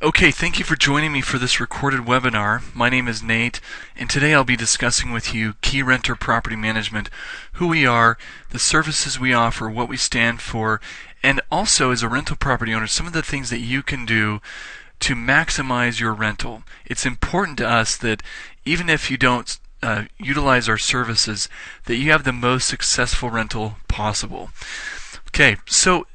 Okay, thank you for joining me for this recorded webinar. My name is Nate, and today I'll be discussing with you Keyrenter Property Management, who we are, the services we offer, what we stand for, and also as a rental property owner, some of the things that you can do to maximize your rental. It's important to us that even if you don't utilize our services, that you have the most successful rental possible. Okay, so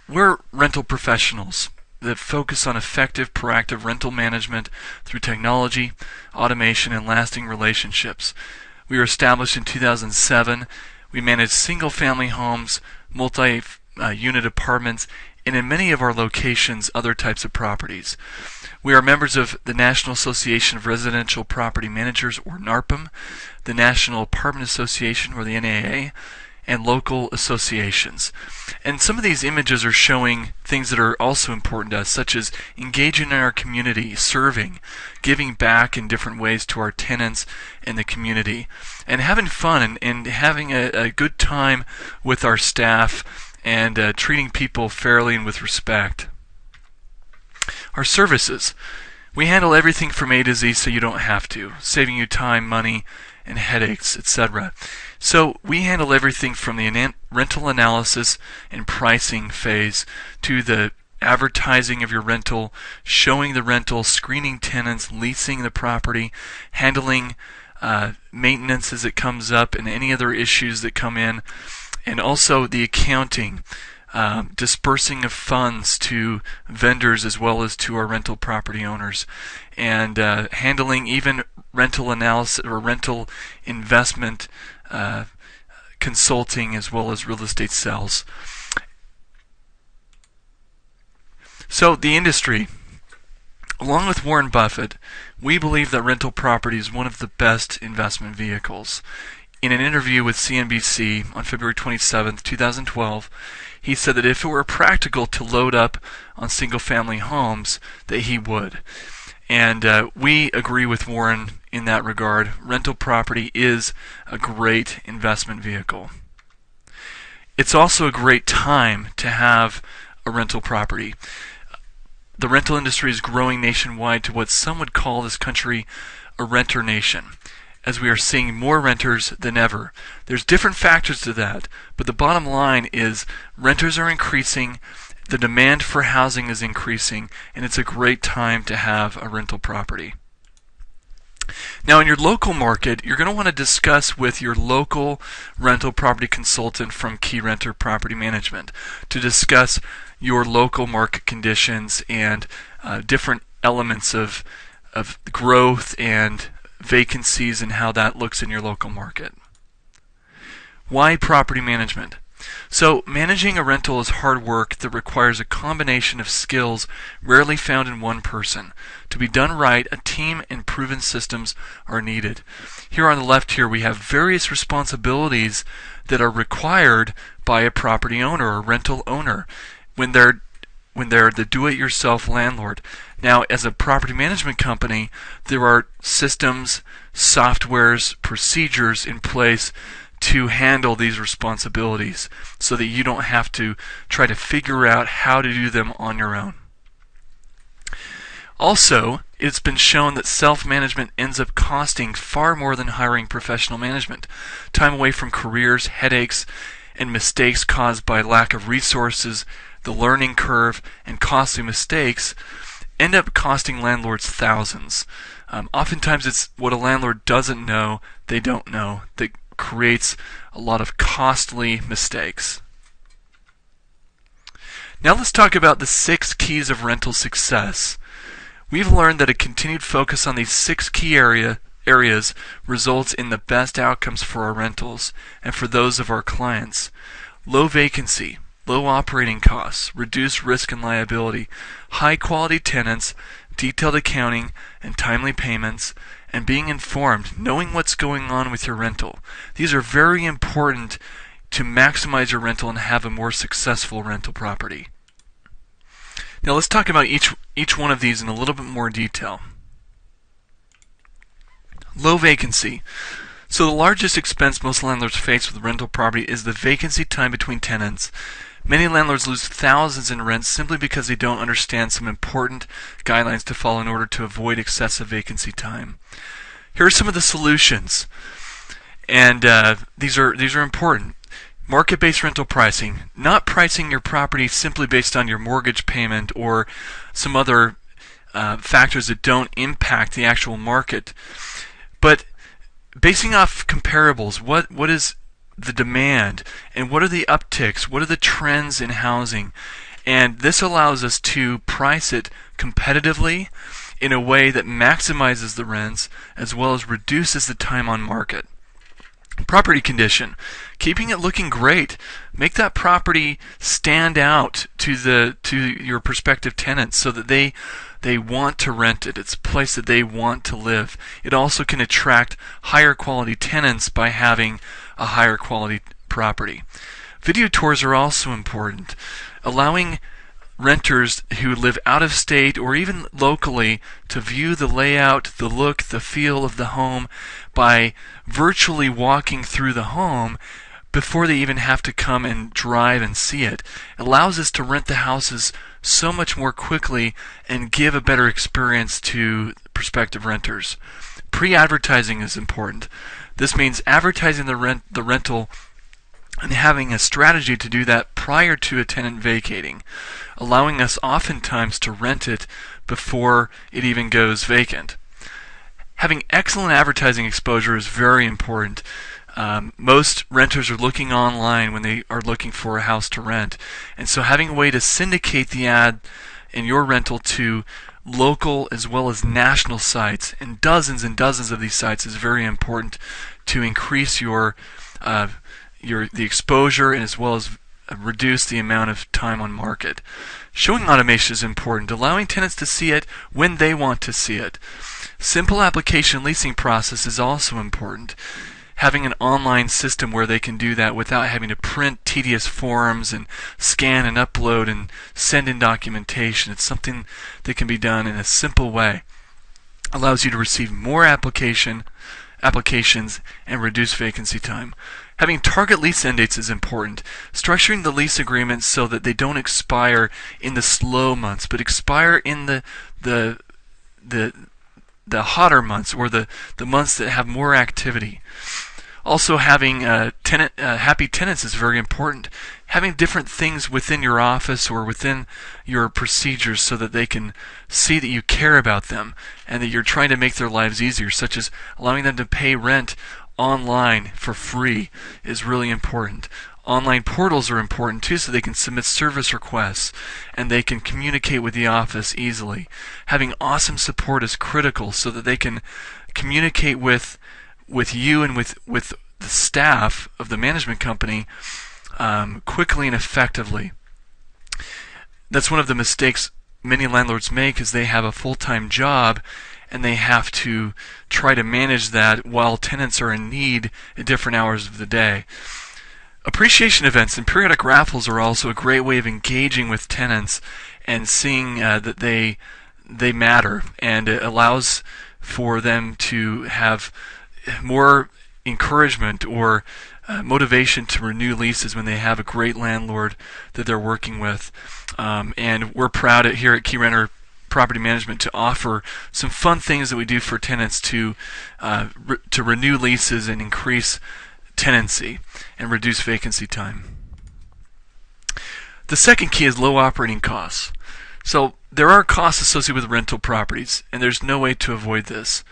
we're rental professionals that focus on effective, proactive rental management through technology, automation, and lasting relationships. We were established in 2007. We manage single-family homes, multi-unit apartments, and in many of our locations, other types of properties. We are members of the National Association of Residential Property Managers, or NARPM, the National Apartment Association, or the NAA, and local associations. And some of these images are showing things that are also important to us, such as engaging in our community, serving, giving back in different ways to our tenants and the community, and having fun and having a good time with our staff and treating people fairly and with respect. Our services. We handle everything from A to Z so you don't have to, saving you time, money, and headaches, etc. So we handle everything from the rental analysis and pricing phase to the advertising of your rental, showing the rental, screening tenants, leasing the property, handling maintenance as it comes up and any other issues that come in, and also the accounting, dispersing of funds to vendors as well as to our rental property owners, and handling even rental analysis or rental investment consulting as well as real estate sales. So the industry. Along with Warren Buffett, we believe that rental property is one of the best investment vehicles. In an interview with CNBC on February 27, 2012, he said that if it were practical to load up on single-family homes, that he would. And we agree with Warren in that regard. Rental property is a great investment vehicle. It's also a great time to have a rental property. The rental industry is growing nationwide to what some would call this country a renter nation, as we are seeing more renters than ever. There's different factors to that, but the bottom line is renters are increasing, the demand for housing is increasing, and it's a great time to have a rental property. Now in your local market, you're going to want to discuss with your local rental property consultant from Keyrenter Property Management to discuss your local market conditions and different elements of growth and vacancies and how that looks in your local market. Why property management? So managing a rental is hard work that requires a combination of skills rarely found in one person. To be done right, a team and proven systems are needed. Here on the left here we have various responsibilities that are required by a property owner or rental owner when they're the do-it-yourself landlord. Now, as a property management company, there are systems, softwares, procedures in place to handle these responsibilities so that you don't have to try to figure out how to do them on your own. Also, it's been shown that self-management ends up costing far more than hiring professional management. Time away from careers, headaches, and mistakes caused by lack of resources, the learning curve, and costly mistakes end up costing landlords thousands. Oftentimes it's what a landlord doesn't know, they don't know, that creates a lot of costly mistakes. Now let's talk about the 6 keys of rental success. We've learned that a continued focus on these 6 key areas results in the best outcomes for our rentals and for those of our clients. Low vacancy, low operating costs, reduced risk and liability, high quality tenants, detailed accounting and timely payments, and being informed, knowing what's going on with your rental. These are very important to maximize your rental and have a more successful rental property. Now let's talk about each one of these in a little bit more detail. Low vacancy. So the largest expense most landlords face with rental property is the vacancy time between tenants. Many landlords lose thousands in rent simply because they don't understand some important guidelines to follow in order to avoid excessive vacancy time. Here are some of the solutions, and these are important. Market-based rental pricing, not pricing your property simply based on your mortgage payment or some other factors that don't impact the actual market, but basing off comparables. What is the demand, and what are the upticks? What are the trends in housing? And this allows us to price it competitively in a way that maximizes the rents as well as reduces the time on market. Property condition, keeping it looking great. Make that property stand out to your prospective tenants so that they want to rent it. It's a place that they want to live. It also can attract higher quality tenants by having a higher quality property. Video tours are also important. Allowing renters who live out of state or even locally to view the layout, the look, the feel of the home by virtually walking through the home before they even have to come and drive and see it. It allows us to rent the houses so much more quickly and give a better experience to prospective renters. Pre-advertising is important. This means advertising the rental and having a strategy to do that prior to a tenant vacating, allowing us oftentimes to rent it before it even goes vacant. Having excellent advertising exposure is very important. Most renters are looking online when they are looking for a house to rent, and so having a way to syndicate the ad in your rental to local as well as national sites, and dozens of these sites, is very important to increase the exposure and as well as reduce the amount of time on market. Showing automation is important, allowing tenants to see it when they want to see it. Simple application leasing process is also important. Having an online system where they can do that without having to print tedious forms and scan and upload and send in documentation. It's something that can be done in a simple way. Allows you to receive more applications and reduce vacancy time. Having target lease end dates is important. Structuring the lease agreements so that they don't expire in the slow months, but expire in the hotter months, or the months that have more activity. Also, having happy tenants is very important. Having different things within your office or within your procedures so that they can see that you care about them and that you're trying to make their lives easier, such as allowing them to pay rent online for free is really important. Online portals are important too, so they can submit service requests and they can communicate with the office easily. Having awesome support is critical so that they can communicate with you and with the staff of the management company quickly and effectively. That's one of the mistakes many landlords make, is they have a full-time job and they have to try to manage that while tenants are in need at different hours of the day. Appreciation events and periodic raffles are also a great way of engaging with tenants and seeing that they matter, and it allows for them to have more encouragement or motivation to renew leases when they have a great landlord that they're working with. And we're proud here at Keyrenter Property Management to offer some fun things that we do for tenants to renew leases and increase tenancy and reduce vacancy time. The second key is low operating costs. So there are costs associated with rental properties, and there's no way to avoid this.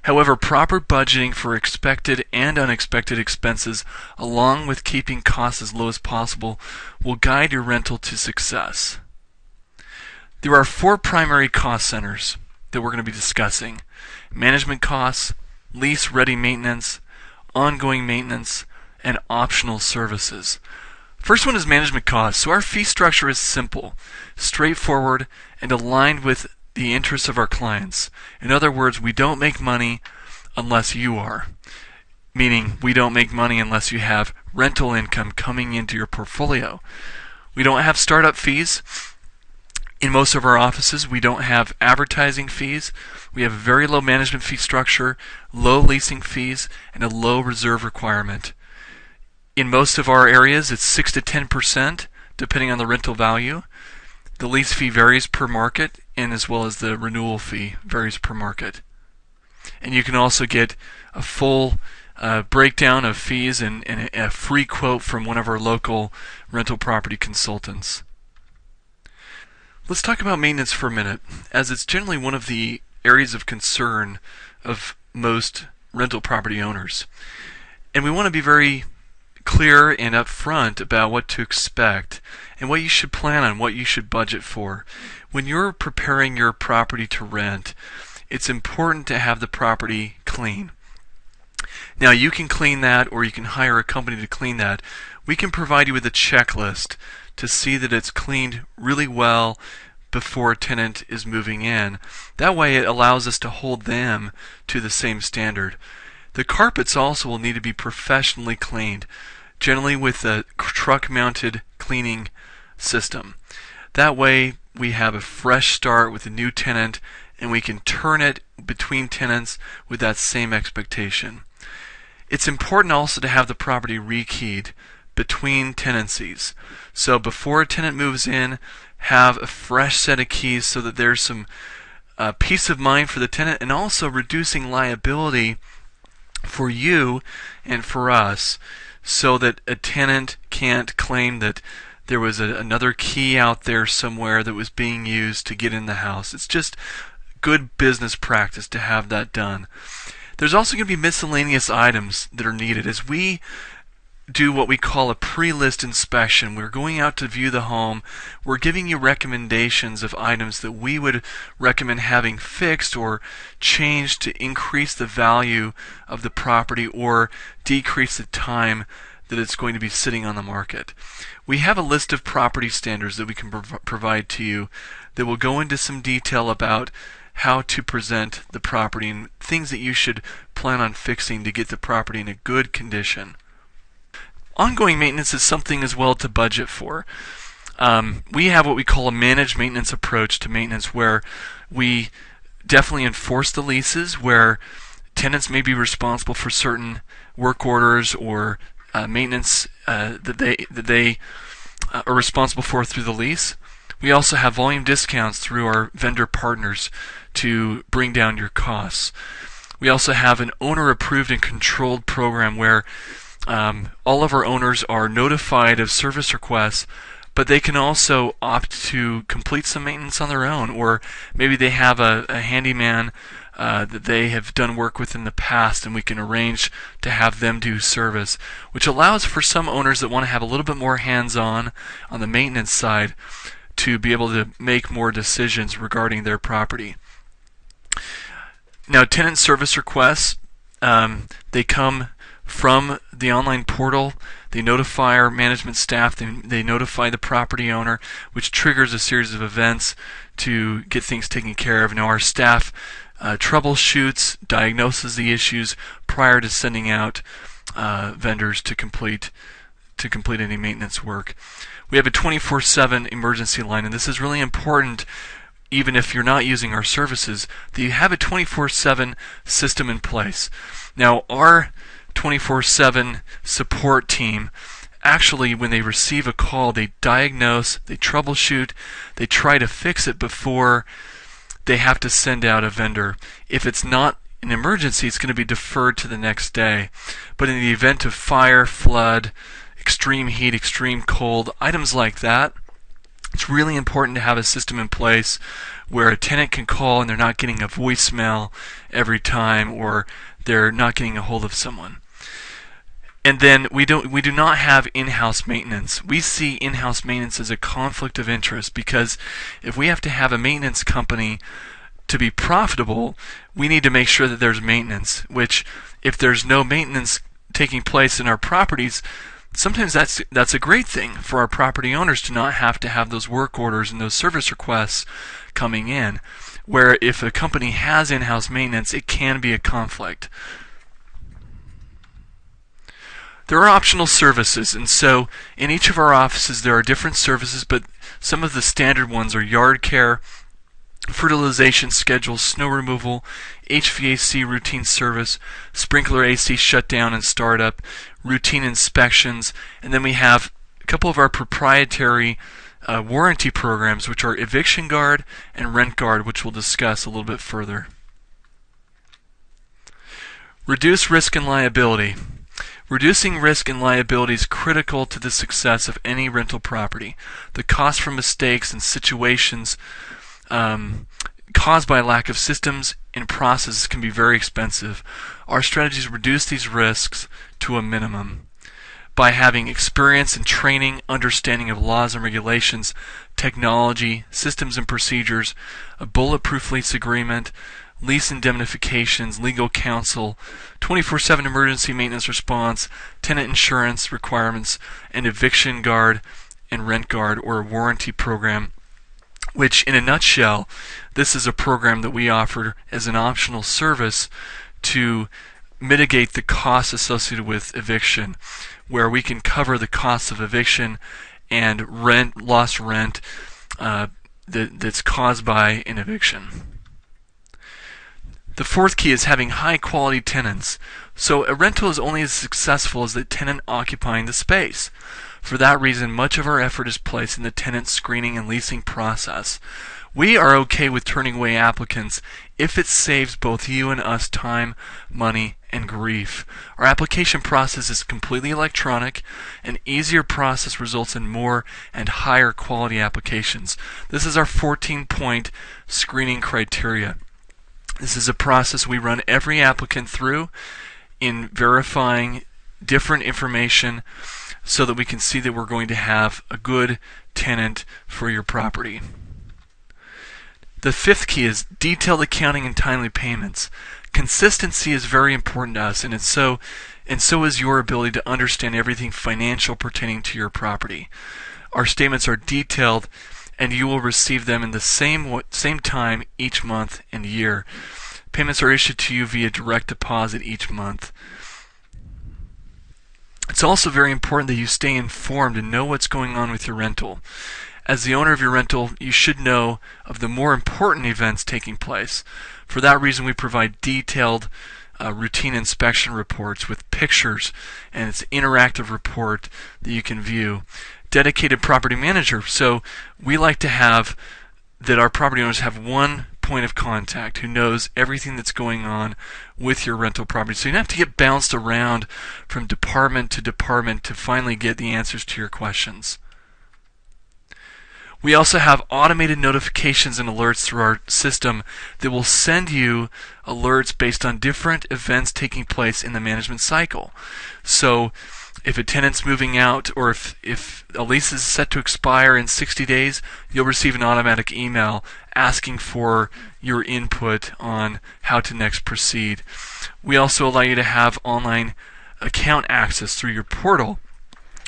However, proper budgeting for expected and unexpected expenses, along with keeping costs as low as possible, will guide your rental to success. There are 4 primary cost centers that we're going to be discussing: management costs, lease-ready maintenance, ongoing maintenance, and optional services. First one is management costs. So our fee structure is simple, straightforward, and aligned with the interests of our clients. In other words, we don't make money unless you are. Meaning, we don't make money unless you have rental income coming into your portfolio. We don't have startup fees. In most of our offices, we don't have advertising fees. We have a very low management fee structure, low leasing fees, and a low reserve requirement. In most of our areas, it's 6 to 10%, depending on the rental value. The lease fee varies per market, and as well as the renewal fee varies per market. And you can also get a full breakdown of fees and a free quote from one of our local rental property consultants. Let's talk about maintenance for a minute, as it's generally one of the areas of concern of most rental property owners. And we want to be very clear and upfront about what to expect and what you should plan on, what you should budget for. When you're preparing your property to rent, it's important to have the property clean. Now, you can clean that, or you can hire a company to clean that. We can provide you with a checklist to see that it's cleaned really well before a tenant is moving in. That way it allows us to hold them to the same standard. The carpets also will need to be professionally cleaned, generally with a truck-mounted cleaning system. That way we have a fresh start with a new tenant, and we can turn it between tenants with that same expectation. It's important also to have the property rekeyed between tenancies. So before a tenant moves in, have a fresh set of keys so that there's some peace of mind for the tenant, and also reducing liability for you and for us, so that a tenant can't claim that there was another key out there somewhere that was being used to get in the house. It's just good business practice to have that done. There's also going to be miscellaneous items that are needed. As we do what we call a pre-list inspection, we're going out to view the home, we're giving you recommendations of items that we would recommend having fixed or changed to increase the value of the property or decrease the time that it's going to be sitting on the market. We have a list of property standards that we can provide to you that will go into some detail about how to present the property and things that you should plan on fixing to get the property in a good condition. Ongoing maintenance is something as well to budget for. We have what we call a managed maintenance approach to maintenance, where we definitely enforce the leases, where tenants may be responsible for certain work orders or maintenance that they are responsible for through the lease. We also have volume discounts through our vendor partners to bring down your costs. We also have an owner-approved and controlled program where all of our owners are notified of service requests, but they can also opt to complete some maintenance on their own, or maybe they have a handyman that they have done work with in the past, and we can arrange to have them do service, which allows for some owners that want to have a little bit more hands-on on the maintenance side to be able to make more decisions regarding their property. Now, tenant service requests, they come from the online portal. They notify our management staff, they notify the property owner, which triggers a series of events to get things taken care of. Now, our staff troubleshoots, diagnoses the issues prior to sending out vendors to complete any maintenance work. We have a 24/7 emergency line, and this is really important. Even if you're not using our services, that you have a 24/7 system in place. Now, our 24/7 support team, actually, when they receive a call, they diagnose, they troubleshoot, they try to fix it before they have to send out a vendor. If it's not an emergency, it's going to be deferred to the next day. But in the event of fire, flood, extreme heat, extreme cold, items like that, it's really important to have a system in place where a tenant can call and they're not getting a voicemail every time, or they're not getting a hold of someone. And then we do not have in-house maintenance. We see in-house maintenance as a conflict of interest, because if we have to have a maintenance company to be profitable, we need to make sure that there's maintenance, which if there's no maintenance taking place in our properties, sometimes that's a great thing for our property owners to not have to have those work orders and those service requests coming in, where if a company has in-house maintenance, it can be a conflict. There are optional services, and so in each of our offices there are different services, but some of the standard ones are yard care, fertilization schedules, snow removal, HVAC routine service, sprinkler AC shutdown and startup, routine inspections, and then we have a couple of our proprietary warranty programs, which are Eviction Guard and Rent Guard, which we'll discuss a little bit further. Reduce risk and liability. Reducing risk and liability is critical to the success of any rental property. The cost from mistakes and situations caused by a lack of systems and processes can be very expensive. Our strategies reduce these risks to a minimum by having experience and training, understanding of laws and regulations, technology, systems and procedures, a bulletproof lease agreement, lease indemnifications, legal counsel, 24/7 emergency maintenance response, tenant insurance requirements, and eviction guard and rent guard, or a warranty program, which in a nutshell, this is a program that we offer as an optional service to mitigate the costs associated with eviction, where we can cover the costs of eviction and lost rent that's caused by an eviction. The fourth key is having high quality tenants. So a rental is only as successful as the tenant occupying the space. For that reason, much of our effort is placed in the tenant screening and leasing process. We are okay with turning away applicants if it saves both you and us time, money, and grief. Our application process is completely electronic. An easier process results in more and higher quality applications. This is our 14-point screening criteria. This is a process we run every applicant through in verifying different information so that we can see that we're going to have a good tenant for your property. The fifth key is detailed accounting and timely payments. Consistency is very important to us, and so is your ability to understand everything financial pertaining to your property. Our statements are detailed, and you will receive them in the same time each month and year. Payments are issued to you via direct deposit each month. It's also very important that you stay informed and know what's going on with your rental. As the owner of your rental, you should know of the more important events taking place. For that reason, we provide detailed routine inspection reports with pictures, and it's an interactive report that you can view. Dedicated property manager. So we like to have that our property owners have one point of contact who knows everything that's going on with your rental property. So you don't have to get bounced around from department to department to finally get the answers to your questions. We also have automated notifications and alerts through our system that will send you alerts based on different events taking place in the management cycle. So if a tenant's moving out, or if a lease is set to expire in 60 days, you'll receive an automatic email asking for your input on how to next proceed. We also allow you to have online account access through your portal,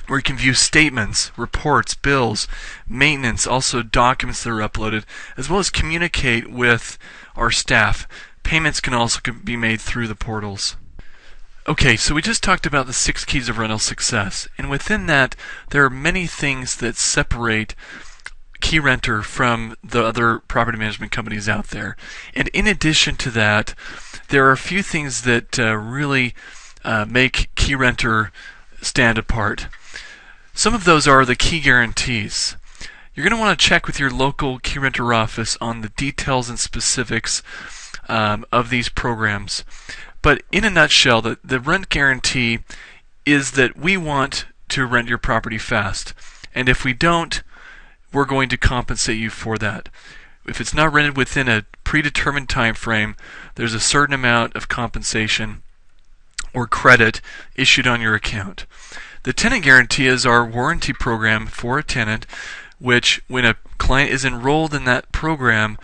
where you can view statements, reports, bills, maintenance, also documents that are uploaded, as well as communicate with our staff. Payments can also be made through the portals. Okay, so we just talked about the 6 keys of rental success, and within that, there are many things that separate Keyrenter from the other property management companies out there. And in addition to that, there are a few things that really make Keyrenter stand apart. Some of those are the key guarantees. You're going to want to check with your local Keyrenter office on the details and specifics of these programs. But in a nutshell, the rent guarantee is that we want to rent your property fast. And if we don't, we're going to compensate you for that. If it's not rented within a predetermined time frame, there's a certain amount of compensation or credit issued on your account. The tenant guarantee is our warranty program for a tenant, which when a client is enrolled in that program,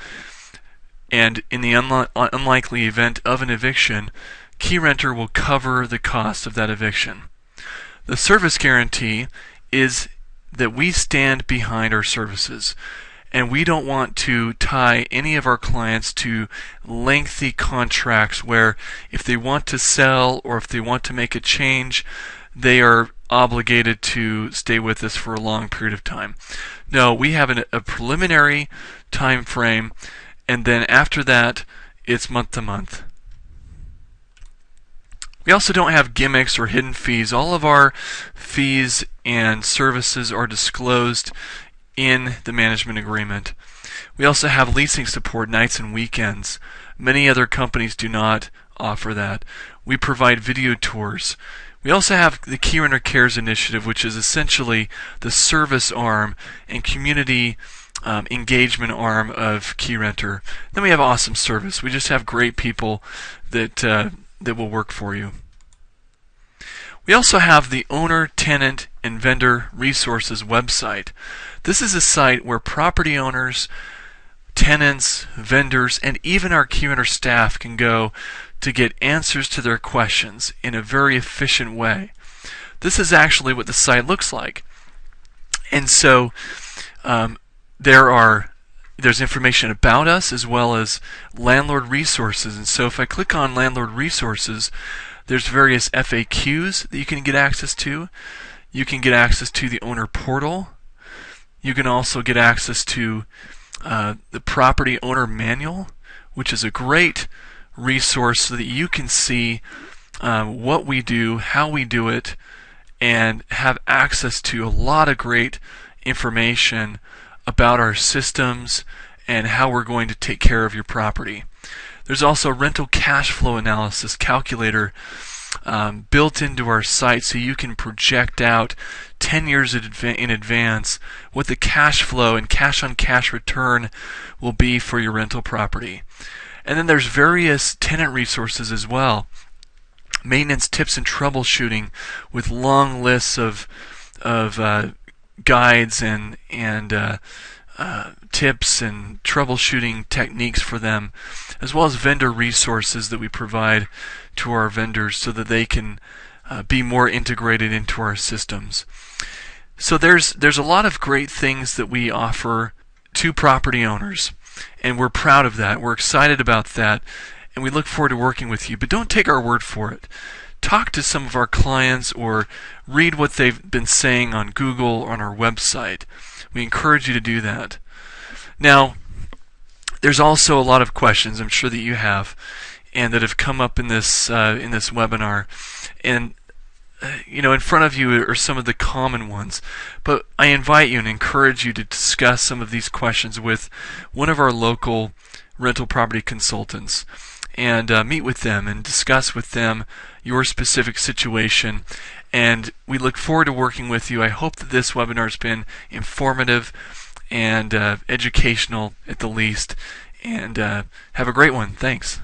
and in the unlikely event of an eviction, Keyrenter will cover the cost of that eviction. The service guarantee is that we stand behind our services, and we don't want to tie any of our clients to lengthy contracts where if they want to sell or if they want to make a change, they are obligated to stay with us for a long period of time. No, we have a preliminary time frame, and then after that, it's month to month. We also don't have gimmicks or hidden fees. All of our fees and services are disclosed in the management agreement. We also have leasing support nights and weekends. Many other companies do not offer that. We provide video tours. We also have the Keyrenter Cares initiative, which is essentially the service arm and community engagement arm of Keyrenter. Then we have awesome service. We just have great people that will work for you. We also have the owner, tenant, and vendor resources website. This is a site where property owners, tenants, vendors, and even our Keyrenter staff can go to get answers to their questions in a very efficient way. This is actually what the site looks like. And so there's information about us as well as landlord resources. And so if I click on landlord resources, there's various FAQs that you can get access to. You can get access to the owner portal. You can also get access to the property owner manual, which is a great resource so that you can see what we do, how we do it, and have access to a lot of great information about our systems and how we're going to take care of your property. There's also a rental cash flow analysis calculator built into our site so you can project out 10 years in advance what the cash flow and cash-on-cash return will be for your rental property. And then there's various tenant resources as well. Maintenance tips and troubleshooting with long lists of guides and tips and troubleshooting techniques for them, as well as vendor resources that we provide to our vendors so that they can be more integrated into our systems. So there's a lot of great things that we offer to property owners, and we're proud of that. We're excited about that, and we look forward to working with you. But don't take our word for it. Talk to some of our clients or read what they've been saying on Google or on our website. We encourage you to do that. Now, there's also a lot of questions I'm sure that you have and that have come up in this webinar, and in front of you are some of the common ones. But I invite you and encourage you to discuss some of these questions with one of our local rental property consultants and meet with them and discuss with them your specific situation. And we look forward to working with you. I hope that this webinar has been informative and educational at the least. And have a great one. Thanks.